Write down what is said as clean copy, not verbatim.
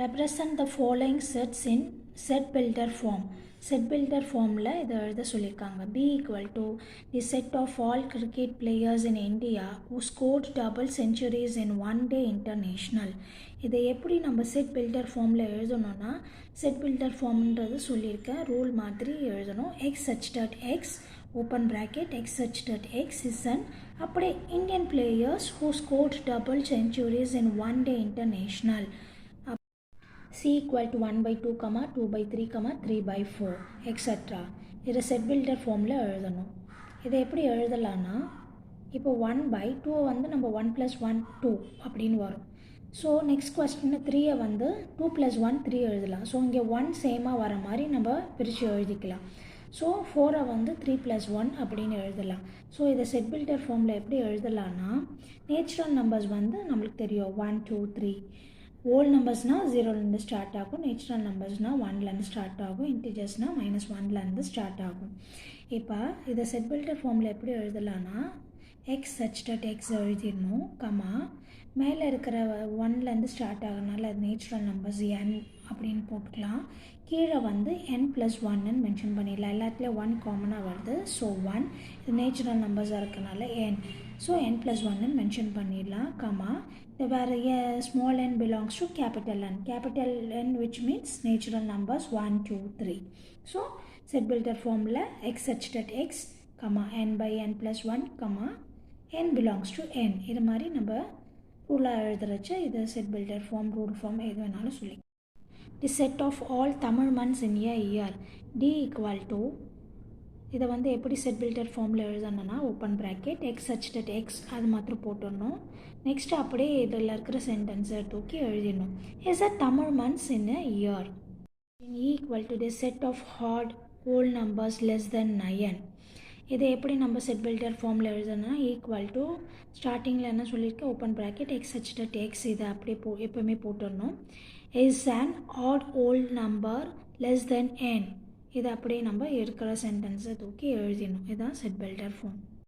represent the following sets in set builder form. Set builder formula இதை எழுத சொல்லியிருக்காங்க. B equal to the set of all cricket players in India who scored double centuries in one day international. இதை எப்படி நம்ம set builder ஃபார்மில் எழுதணும்னா set builder ஃபார்ம்ன்றது சொல்லியிருக்கேன் rule மாதிரி எழுதணும். X such that x open bracket x such that x is an அப்படியே Indian players who scored double centuries in one day international. C equal to 1 by 2, 2 by 3, 3 by 4 etc. இதை set builder ஃபார்மில் எழுதணும். இதை எப்படி எழுதலான்னா இப்போ 1 by 2 வந்து நம்ம 1 + 1 2 அப்படின்னு வரும். ஸோ நெக்ஸ்ட் கொஸ்டின் 3 வந்து 2 + 1 3 எழுதலாம். ஸோ இங்கே 1 சேமாக வர மாதிரி நம்ம பிரித்து எழுதிக்கலாம். ஸோ 4 வந்து 3 + 1 அப்படின்னு எழுதலாம். ஸோ இதை செட் பில்டர் ஃபார்மில் எப்படி எழுதலான்னா நேச்சுரல் நம்பர்ஸ் வந்து நம்மளுக்கு தெரியும் 1 2 3. ஹோல் நம்பர்ஸ்னால் 0லேருந்து ஸ்டார்ட் ஆகும், நேச்சுரல் நம்பர்ஸ்னால் 1லேருந்து ஸ்டார்ட் ஆகும், இன்டிஜர்ஸ்னால் -1லேருந்து ஸ்டார்ட் ஆகும். இப்போ இதை செட் பில்டர் ஃபார்மில் எப்படி எழுதலான்னா எக்ஸ் சச் டாட் எக்ஸ் எழுதிடணும், மேலே இருக்கிற 1லேருந்து ஸ்டார்ட் ஆகிறதுனால அது நேச்சுரல் நம்பர்ஸ் n அப்படின்னு போட்டுக்கலாம். கீழே வந்து n+1ன்னு மென்ஷன் பண்ணிடலாம். எல்லாத்துலேயும் 1 காமனாக வருது. ஸோ 1 இது நேச்சுரல் நம்பர்ஸாக இருக்கனால n. ஸோ n+1ன்னு மென்ஷன் பண்ணிடலாம், where small n belongs to capital N which means natural numbers 1 2 3. So set builder formula x such that x n by n+1 n belongs to n. இது மாதிரி நம்ம ரூலாக எழுதுறச்சு இது set builder form rule form எது வேணாலும் சொல்லி. The set of all Tamil months in a year D equal to இதை வந்து எப்படி செட் பில்டர் ஃபார்மில் எழுதணும்னா open bracket x such that x அது மாத்திரம் போட்டுடணும். நெக்ஸ்ட்டு அப்படியே இதில் இருக்கிற சென்டென்ஸை தூக்கி எழுதிடணும். Is a Tamil months in a year in equal to the set of whole numbers less than 9. இதை எப்படி நம்ம செட் பில்டர் ஃபார்மில் எழுதணும்னா ஈக்குவல் டு ஸ்டார்டிங்கில் என்ன சொல்லியிருக்கேன் open bracket x such that x இதை அப்படியே எப்போவுமே போட்டுடணும். Is an odd whole number less than n. இதை அப்படியே நம்ம இருக்கிற சென்டென்ஸை தூக்கி எழுதிடணும். இதுதான் செட் பில்டர் ஃபார்ம்.